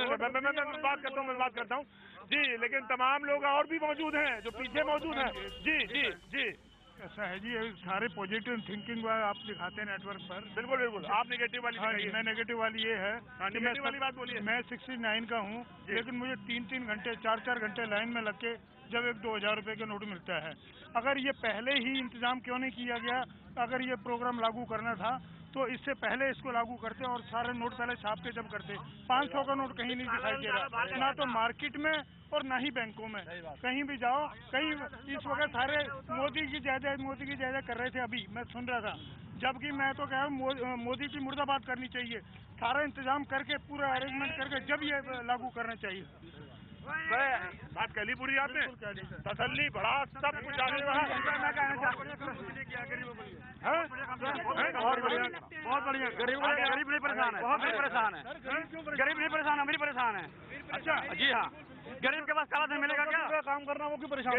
मैं बात करता हूँ जी। लेकिन तमाम लोग और भी मौजूद हैं जो पीछे मौजूद हैं। जी जी जी ऐसा है जी, सारे पॉजिटिव थिंकिंग आप दिखाते हैं नेटवर्क पर। बिल्कुल बिल्कुल। आप नेगेटिव वाली मैं नेगेटिव वाली ये है कि नेगेटिव वाली बात बोलिए। मैं 69 का हूँ, लेकिन मुझे 3-3 घंटे 4-4 घंटे लाइन में लग के जब 1-2 हज़ार रुपए का नोट मिलता है। अगर ये पहले ही इंतजाम क्यों नहीं किया गया? अगर ये प्रोग्राम लागू करना था तो इससे पहले इसको लागू करते और सारे नोट पहले छाप के जब करते। 500 का नोट कहीं नहीं दिखाई दे रहा, ना तो मार्केट में और ना ही बैंकों में। कहीं भी जाओ, कहीं इस वक्त सारे मोदी की जय कर रहे थे। अभी मैं सुन रहा था, जबकि मैं तो कह रहा हूँ मोदी की मुर्दाबाद करनी चाहिए। सारा इंतजाम करके पूरा अरेंजमेंट करके जब ये लागू करना चाहिए। बात कह ली पूरी आपने, तसल्ली बड़ा सब कुछ आगे बहुत बढ़िया। गरीब नहीं परेशान है, बहुत नहीं परेशान है। गरीब नहीं परेशान, हम ही परेशान है। अच्छा जी हाँ। गरीब के पास काला धन मिलेगा क्या? काम करना वो क्यों परेशान?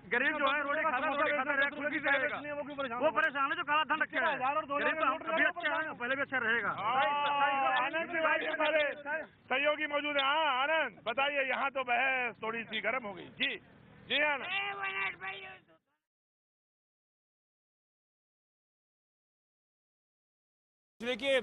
गरीब जो है रोटी खाता है, खुशी से रहेगा। वो परेशान है जो काला धन रखे है। गरीब तो अभी अच्छा है, पहले भी अच्छा रहेगा। आनंद तिवारी हमारे सहयोगी मौजूद है। हाँ आनंद बताइए, यहाँ तो बहस थोड़ी सी गर्म हो गई। जी जी आनंद। देखिए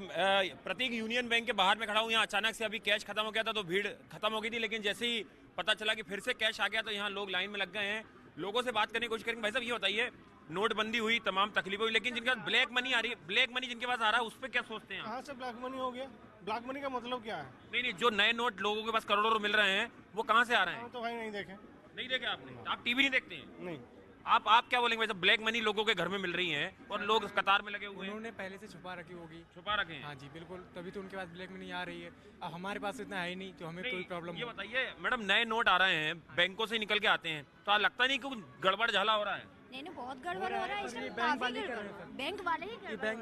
प्रतीक यूनियन बैंक के बाहर में खड़ा हूँ। यहाँ अचानक से अभी कैश खत्म हो गया था तो भीड़ खत्म हो गई थी, लेकिन जैसे ही पता चला कि फिर से कैश आ गया तो यहाँ लोग लाइन में लग गए हैं। लोगों से बात करने की कोशिश करेंगे। भाई साहब ये बताइए, नोटबंदी हुई, तमाम तकलीफें हुई, लेकिन जिनके पास ब्लैक मनी आ रही है, ब्लैक मनी जिनके पास आ रहा है उस पर क्या सोचते हैं? कहाँ से ब्लैक मनी हो गया? ब्लैक मनी का मतलब क्या है? नहीं, जो नए नोट लोगों के पास करोड़ों मिल रहे हैं वो कहाँ से आ रहे हैं? तो भाई नहीं देखे आपने? आप टीवी नहीं देखते हैं? नहीं। आप क्या बोलेंगे? वैसे ब्लैक मनी लोगों के घर में मिल रही है और लोग कतार में लगे हुए हैं। उन्होंने पहले से छुपा रखी होगी। छुपा रखे हैं? हाँ जी बिल्कुल, तभी तो उनके पास ब्लैक मनी आ रही है। अब हमारे पास इतना है ही नहीं तो हमें कोई प्रॉब्लम। ये बताइए मैडम, नए नोट आ रहे हैं, बैंकों से निकल के आते हैं, तो लगता नहीं कि गड़बड़ झाला हो रहा है? नहीं, बहुत गड़बड़ हो रहा है इसमें। बैंक वाले ही कर रहे हैं। बैंक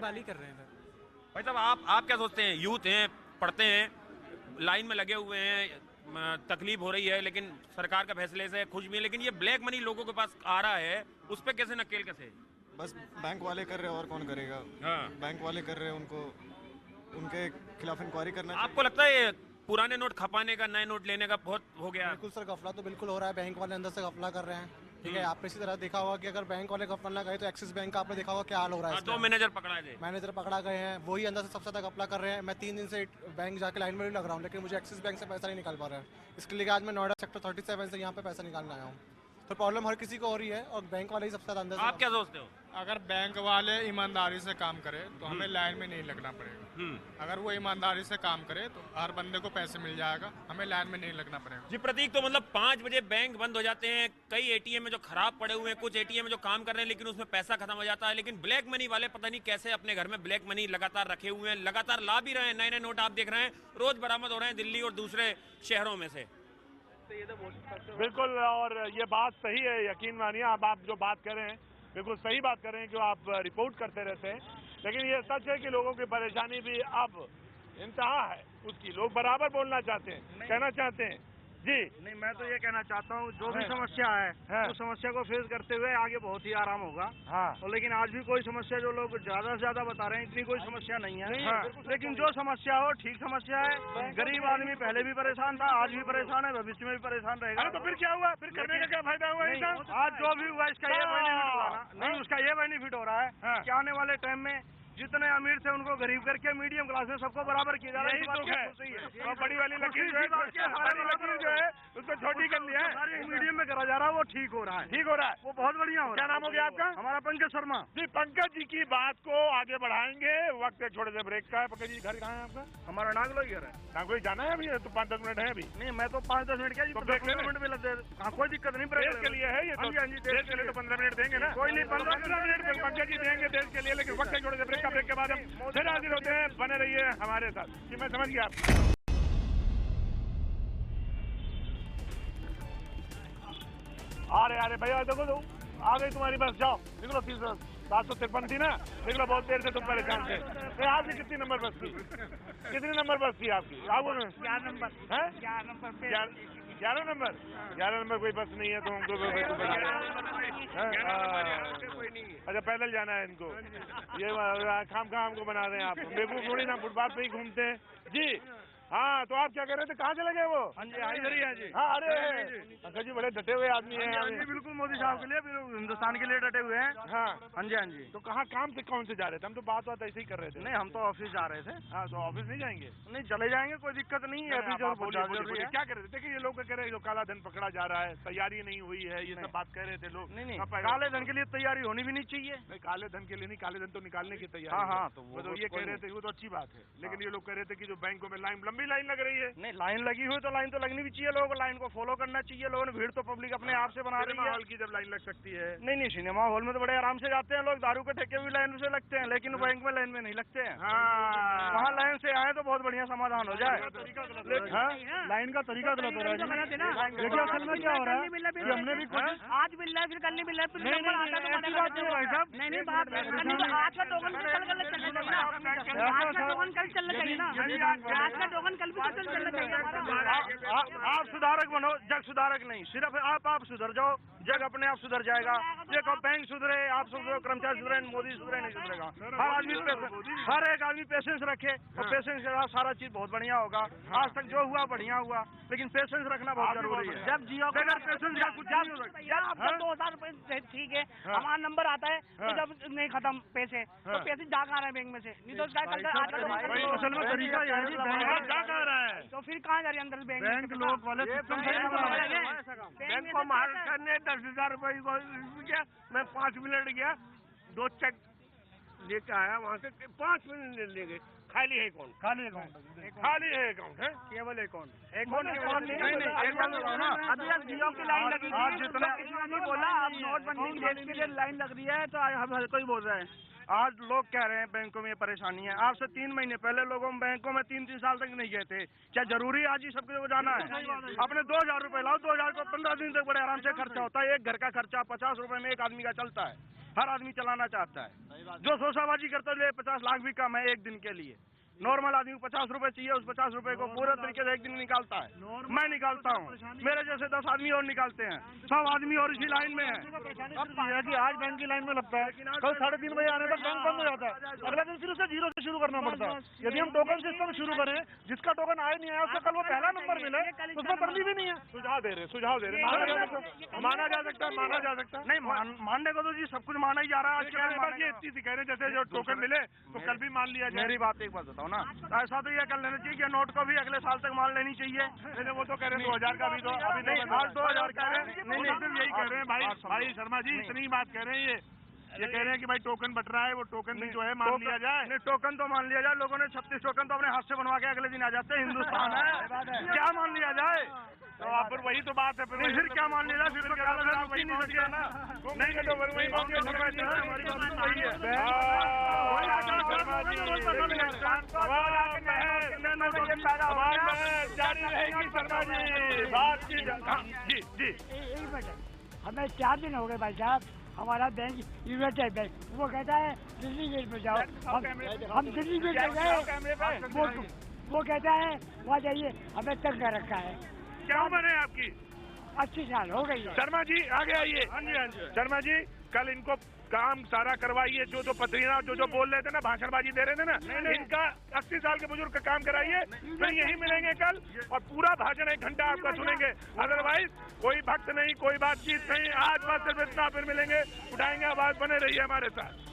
वाले ही कर रहे हैं सर। भाई साहब आप क्या सोचते हैं? यूथ हैं, पढ़ते हैं, लाइन में लगे हुए हैं, तकलीफ हो रही है, लेकिन सरकार का फैसले से खुश भी है, लेकिन ये ब्लैक मनी लोगों के पास आ रहा है, उस पर कैसे नकेल कसे? बस बैंक वाले कर रहे हैं और कौन करेगा? हाँ। बैंक वाले कर रहे हैं, उनको उनके खिलाफ इंक्वायरी करना। आपको लगता है पुराने नोट खपाने का, नए नोट लेने का बहुत हो गया? बिल्कुल सर, गफला तो बिल्कुल हो रहा है। बैंक वाले अंदर से गफला कर रहे हैं। ठीक है, आपने इसी तरह देखा होगा कि अगर बैंक वाले घपला गए तो एक्सिस बैंक का आपने देखा होगा क्या हाल हो रहा है। 2 मैनेजर पकड़ा गए, मैनेजर पकड़ा गए हैं, वही अंदर से सबसे ज्यादा घपला कर रहे हैं। मैं 3 दिन से बैंक जाके लाइन में भी लग रहा हूँ, लेकिन मुझे एक्सिस बैंक से पैसा नहीं निकाल पा रहा है। इसके लिए आज मैं नोएडा सेक्टर 37 से यहाँ पे पैसा निकालने आया हूँ। तो प्रॉब्लम हर किसी को हो रही है और बैंक वाले ही सबसे ज्यादा अंदर। आप क्या सोचते हो? अगर बैंक वाले ईमानदारी से काम करे तो हमें लाइन में नहीं लगना पड़ेगा। अगर वो ईमानदारी से काम करे तो हर बंदे को पैसे मिल जाएगा, हमें लाइन में नहीं लगना पड़ेगा। जी प्रतीक, तो मतलब 5 बजे बैंक बंद हो जाते हैं, कई एटीएम में जो खराब पड़े हुए हैं, कुछ एटीएम में जो काम कर रहे हैं लेकिन उसमें पैसा खत्म हो जाता है, लेकिन ब्लैक मनी वाले पता नहीं कैसे अपने घर में ब्लैक मनी लगातार रखे हुए हैं, लगातार ला भी रहे हैं। नए नोट आप देख रहे हैं रोज बरामद हो रहे हैं दिल्ली और दूसरे शहरों में से। बिल्कुल, और ये बात सही है, यकीन मानिए। अब आप जो बात कर रहे हैं बिल्कुल सही बात कर रहे हैं, जो आप रिपोर्ट करते रहते हैं, लेकिन ये सच है कि लोगों की परेशानी भी अब इंतहा है उसकी। लोग बराबर बोलना चाहते हैं, कहना चाहते हैं। जी नहीं, मैं तो ये कहना चाहता हूँ जो भी समस्या है उस समस्या को फेस करते हुए आगे बहुत ही आराम होगा। और लेकिन आज भी कोई समस्या जो लोग ज्यादा से ज्यादा बता रहे हैं इतनी कोई समस्या नहीं है। लेकिन जो समस्या हो ठीक समस्या है। गरीब आदमी पहले भी परेशान था, आज भी परेशान है, भविष्य में भी परेशान रहेगा। तो फिर क्या हुआ? फिर करने का क्या फायदा हुआ? आज जो भी हुआ इसका ये बेनिफिट हुआ ना, नहीं उसका ये बेनिफिट हो रहा है कि आने वाले टाइम में जितने अमीर थे उनको गरीब करके मीडियम क्लास में सबको बराबर किया जा रहा है। यही दुख है। और बड़ी वाली लकीर जो है उसको छोटी कर लिया है, मीडियम में करा जा रहा है, वो ठीक हो रहा है। ठीक हो रहा है, वो बहुत बढ़िया हो रहा है। क्या नाम हो गया आपका? हमारा पंकज शर्मा जी। पंकज जी की बात को आगे बढ़ाएंगे, वक्त छोटे से ब्रेक का है। पंकज जी घर कहाँ है आपका? हमारा नागलोई घर है। नागलोई जाना है अभी? तो 5-10 मिनट है अभी। नहीं, मैं तो 5-10 मिनट क्या, तो ब्रेक मिनट में लगते हैं। कोई दिक्कत नहीं, देश के लिए है ये तो। देश के लिए तो 15 मिनट देंगे ना। कोई नहीं, 15 मिनट पंकज जी देंगे देश के लिए, लेकिन वक्त छोटे से ब्रेक का। ब्रेक के बाद हम फिर हाजिर होते हैं, बने रहिए हमारे साथ। कि मैं समझ गया आप। अरे भैया देखो तो आ गई तुम्हारी बस, जाओ निकलो। 753 थी ना, निकलो। बहुत देर से तुम परेशान थे। आपकी कितनी नंबर बस थी? कितनी नंबर बस थी आपकी? 11 नंबर है। 11 नंबर 11 नंबर कोई बस नहीं है तो हमको अच्छा पैदल जाना है इनको। ये खाम हमको बना रहे हैं आप। बेवकूफ थोड़ी ना, फुटपाथ पे ही घूमते हैं। जी हाँ, तो आप क्या कह रहे थे? कहाँ चले गए वो? हाँ जी, इधर ही है जी। हाँ, अरे अंकल जी बड़े डटे हुए आदमी हैं। हाँ जी, बिल्कुल मोदी साहब के लिए, हिंदुस्तान के लिए डटे हुए हैं। हाँ हाँ जी। तो कहाँ काम से कौन से जा रहे थे? हम तो बात ऐसे ही कर रहे थे। नहीं, हम तो ऑफिस जा रहे थे। हाँ, तो ऑफिस नहीं जाएंगे? नहीं, चले जाएंगे, कोई दिक्कत नहीं है। अभी जो क्या कर रहे थे? देखिए, ये लोग कह रहे हैं जो काला धन पकड़ा जा रहा है, तैयारी नहीं हुई है, ये सब बात कह रहे थे लोग। नहीं, काले धन के लिए तैयारी होनी भी नहीं चाहिए। नहीं, काले धन के लिए नहीं, काले धन तो निकालने की तैयारी। हाँ, तो वो ये कह रहे थे, वो तो अच्छी बात है। लेकिन ये लोग कह रहे थे कि जो बैंकों में लंबी लाइन लग रही है। नहीं, लाइन लगी हुई तो लाइन तो लगनी भी चाहिए। लोगों को लाइन को फॉलो करना चाहिए। लोगों ने भीड़ तो पब्लिक अपने आप से बना रही है। हॉल की जब लाइन लग सकती है। नहीं, सिनेमा हॉल में तो बड़े आराम से जाते हैं लोग। दारू के ठेके भी लाइन से लगते हैं, लेकिन बैंक में लाइन में नहीं लगते हैं। वहाँ लाइन से आए तो बहुत बढ़िया समाधान हो जाए। लाइन का तरीका गलत हो रहा है। देखिए असल में क्या हो रहा है, हमने भी आज मिल रहा है, फिर कल नहीं मिल रहा है, फिर नंबर आता है तो बात नहीं भाई साहब। नहीं बात आज का टोकन कल चलना चाहिए ना। आज का टोकन कल चलना चाहिए ना। आज का टोकन कल भी तो चलना चाहिए। आप सुधारक बनो, जग सुधारक नहीं। सिर्फ आप सुधर जाओ, जग अपने आप सुधर जाएगा। देखो, बैंक सुधरे, आप सुधरो, कर्मचारी सुधरे, मोदी सुधरे नहीं सुधरेगा। हर एक आदमी पेशेंस रखे, और पेशेंस के साथ सारा चीज बहुत बढ़िया होगा। आज तक जो हुआ बढ़िया हुआ, लेकिन पेशेंस रखना बहुत जरूरी है। जब जियो बगैर पेशेंस का कुछ नहीं हो सकता। आपका 2000 रुपए ठीक है, हमारा नंबर आता है तो जब नहीं खत्म पैसे, तो पैसे जा कहाँ रहे हैं बैंक में से? नहीं तो क्या करते हैं? असल में तरीका यह है कि बैंक जा कहाँ रहा है, तो फिर कहाँ जा रही है अंदर बैंक? बैंक लोग वाले बैंक को महाराष्ट्र ने 10,000 रुपए को किया। मैं 5 मिनट गया, 2 चेक लेके आया वहाँ से। 5 मिनट ले गए। खाली है अकाउंट, खाली है अकाउंट है, केवल अकाउंट अभी आप जियो की लाइन लगी थी, आज जितना किसी ने बोला आप नोटबंदी के लिए लाइन लग रही है, तो हम हर कोई बोल रहे हैं। आज लोग कह रहे हैं बैंकों में ये परेशानी है। आज से 3 महीने पहले लोगों बैंकों में 3-3 साल तक नहीं गए थे। क्या जरूरी आज ही सबको जाना है? अपने 2,000 रुपए लाओ, 2,000 को 15 दिन तक बड़े आराम से खर्चा होता है। एक घर का खर्चा 50 रुपए में एक आदमी का चलता है। हर आदमी चलाना चाहता है। जो शोशाबाजी करता है 50 लाख भी कम है एक दिन के लिए। नॉर्मल आदमी को 50 रुपए चाहिए, उस 50 रुपए को पूरे तरीके से एक दिन निकालता है। मैं निकालता हूँ, मेरे जैसे 10 आदमी और निकालते हैं। 100 आदमी और इसी लाइन में है। अब कि आज बैंक की लाइन में लगता है, कल 3:30 बजे आने तक बैंक बंद हो जाता है। अगला दिन फिर उसे 0 से शुरू करना पड़ता है। यदि हम टोकन सिस्टम शुरू करें, जिसका टोकन आए नहीं आया उसको कल वो पहला नंबर मिले, उसमें बंदी भी नहीं है। सुझाव दे रहे माना जा सकता है, माना जा सकता है। नहीं मानने को तो जी सब कुछ माना ही जा रहा है। बस ये इतनी सी कह रहे हैं जैसे जो टोकन मिले तो कल भी मान लिया जाए। मेरी बात एक बात बताओ ना, ऐसा तो ये कर लेना चाहिए कि नोट को भी अगले साल तक मान लेनी चाहिए। नहीं वो तो कह रहे हैं 2000 का भी, तो अभी नहीं 2000 कह रहे हैं। नहीं सिर्फ यही कह रहे हैं भाई शर्मा जी, इतनी बात कह रहे हैं ये कह रहे हैं कि भाई टोकन बट रहा है, वो टोकन भी जो है मान लिया जाए। नहीं टोकन तो मान लिया जाए, लोगों ने 36 टोकन तो अपने हाथ से बनवा के अगले दिन आ जाते हैं। हिंदुस्तान है, क्या मान लिया जाए? तो आप फिर वही तो बात है, फिर क्या मान लिया जाए? फिर तो काला धन रुक ही नहीं सकता ना। नहीं तो वही बात है, हमारी बात सही है। जारी रहेगी शर्मा जी, बात की जी जी। एक मिनट, हमें 4 दिन हो गए भाई साहब, हमारा बैंक यूनाइटेड बैंक वो कहता है दिल्ली गेट पे जाओ, हम दिल्ली गेट पे गए, वो कहता है वहाँ जाइए, हमें तंग कर रखा है। क्या उम्र है आपकी? 80 साल हो गई है। शर्मा जी आगे आइए। शर्मा जी कल इनको काम सारा करवाइए, जो पत्रियां जो बोल रहे थे ना, भाषणबाजी दे रहे थे ना, इनका 80 साल के बुजुर्ग का काम कराइए, फिर यही मिलेंगे कल और पूरा भाषण 1 घंटा आपका सुनेंगे। अदरवाइज कोई भक्त नहीं, कोई बातचीत नहीं, आज बात सिर्फ इतना, फिर मिलेंगे, उठाएंगे आवाज, बने रहिए हमारे साथ।